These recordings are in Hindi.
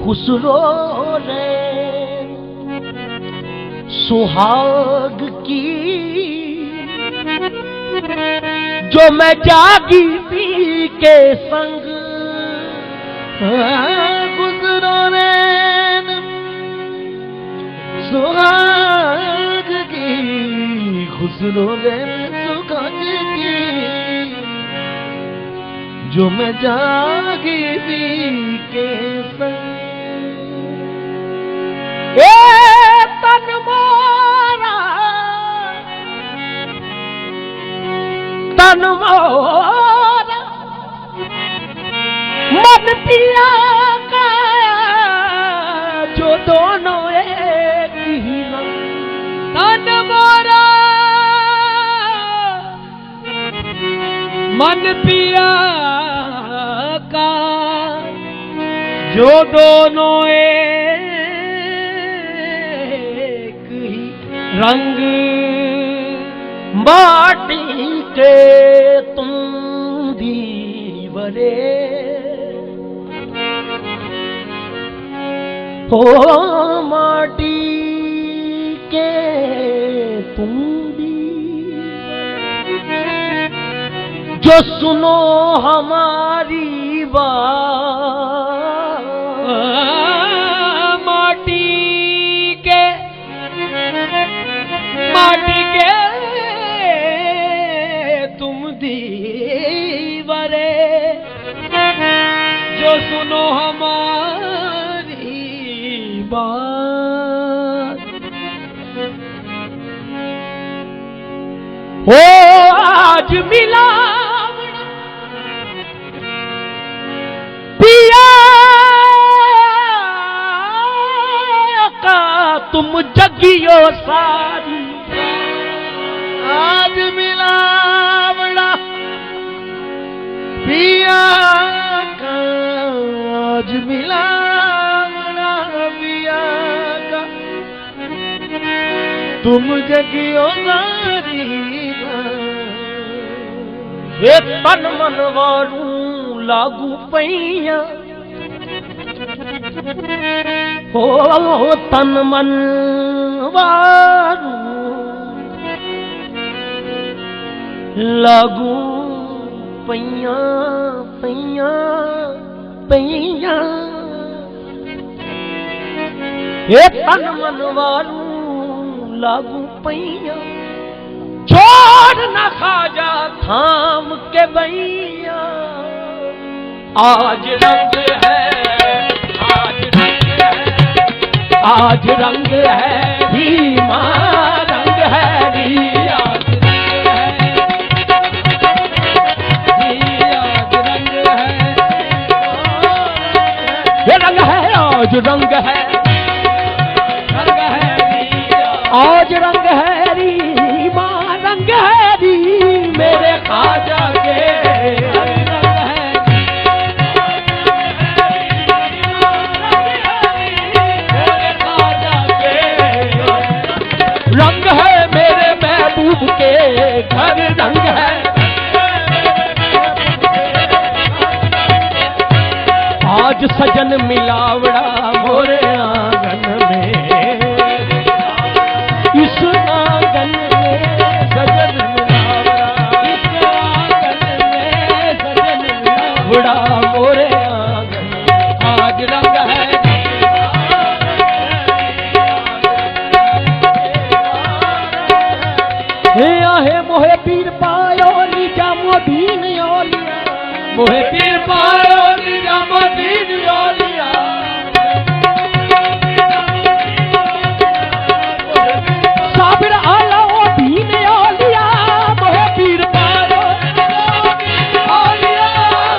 खुसरो रे सुहाग की जो मैं जागी पी के संग गुजरो रे सुहाग की खुसरो रे सुहाग की जो मैं जागी पी के संग तन मोरा मन पिया का जो दोनों एक ही रंग तन मोरा मन पिया का जो दोनों रंग माटी के तुम दीवारे हो माटी के तुम दीवारे जो सुनो हमारी बात माटी के तुम दीवारे जो सुनो हमारी बात हो आज मिला पिया का तुम जगियो सारी आज मिलावड़ा पिया का आज मिलावड़ा पिया का तुम जगियो सारी वे तन मन वारू लागू पैया हो तन मन वारू लागू पैया पैया पैया ये तन मन वारू लागू पैया छोड़ न खाजा थाम के बैया आज रंग है आज रंग है आज रंग है भीमा रंग है रिया रंग है आज रंग है आज रंग है री माँ रंग है री मेरे खाजा के रंग है मेरे खाजा के रंग है मेरे महबूब के घर रंग है आज सजन मिलावड़ा मोरे आंगन में इस आंगन में सजन मिलावड़ा इस आंगन में सजन मिलावड़ा मोरे आंगन आज रंग है हे आहे मोहे पीर पायो नीचा मोदीन ओलिया मोहे पीर पायो नीचा मोदीन ओलिया साबिर आला ओ दीन ओलिया मोहे पीर पायो ओलिया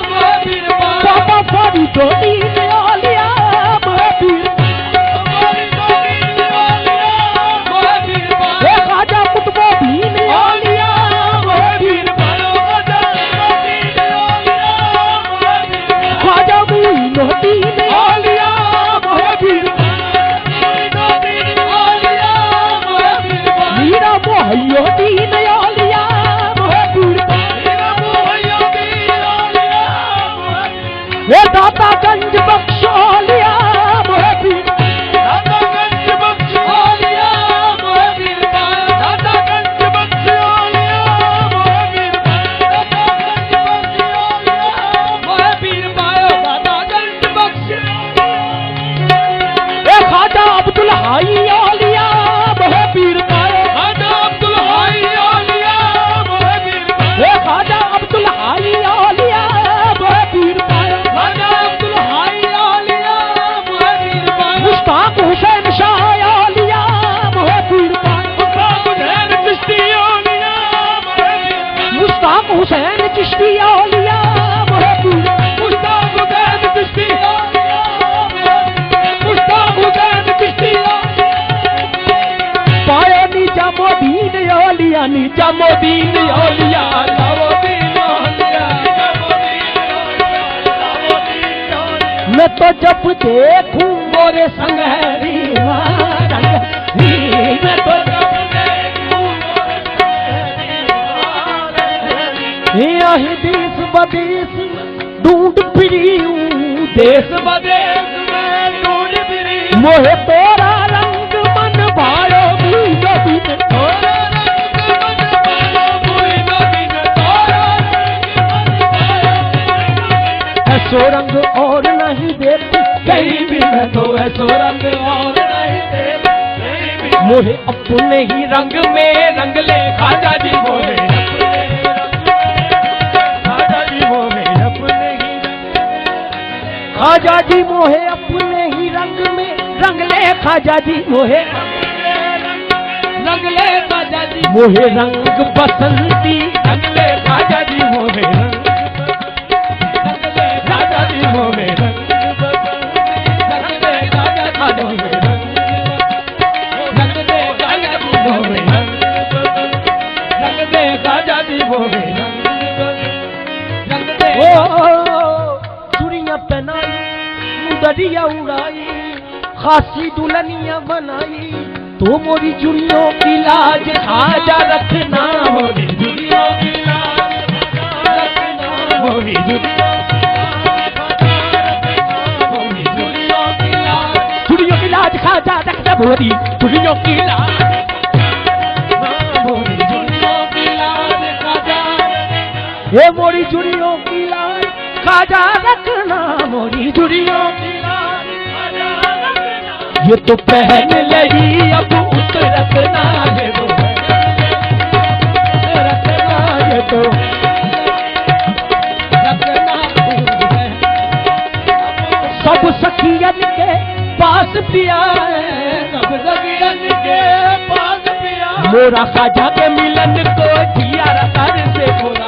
मोहे पीर पायो बाबा फाड़ी दो दीन ओलिया मोहे पीर खाजा कुतुबो दीन ओलिया मोहे पीर पायो निजामुद्दीन औलिया निजामुद्दीन औलिया। मैं तो जब देखूं मोरे संग है मैं तो यही देश बदेश ढूंढ फिरी हूँ देश बदेश में ढूंढ फिरी मोहे तोरा रंग मन भायो भूलो बिन तोरा रंग मन भायो भूलो बिन तोरा रंग मन भायो ऐसो रंग और नहीं देखती कहीं भी मैं तो ऐसो रंग और नहीं देखती मोहे अपने ही रंग में रंग ले खाजा जी मोहे खाजा जी मोहे अपने ही रंग में रंग ले खाजा जी मोहे रंग ले खाजा जी मोहे रंग बसंती रंग ले खाजा जी मोहे रंग ले खाजा जी मोहे रंग ले खाजा जी मोहे रंग ले खाजा जी मोहे रंग ले खाजा जी मोहे रंग ले चूड़ियां पहनाई मुदरिया उड़ाई खासी दुल्हनिया बनाई तो मोरी चूड़ियों की लाज खाजा रखना मोरी चूड़ियों की लाज रखना मोरी चूड़ियों की लाज खाजा रखना मोरी चूड़ियों की लाज मोरी चूड़ियों की लाज खाजा ये मोरी चूड़ियों की लाज खाजा रखना मोरी चूड़ियों की लाज खाजा रखना ये तो पहन लगी अब उस रखना ये तो रखना ये तो रखना सब सखियन के पास पिया है सब सखियन के पास पिया मोरा खाजा के मिलन को जिया रतर से मोरा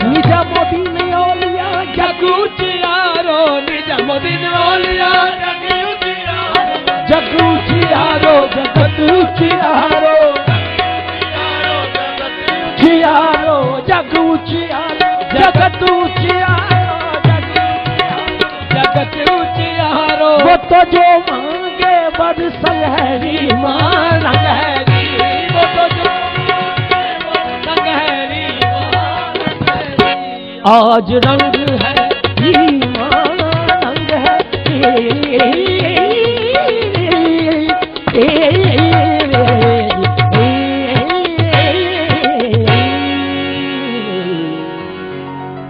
निजामुद्दीन औलिया जगू चियारो निजामुद्दीन औलिया जगू चियारो जगतू चियारो चियारो जगू चियारो जगतू चियारो जगतू चियारो वो तो जो मांगे बड़ संगहरी मांग है वो तो जो संगहरी आज रंग है ईमान रंग है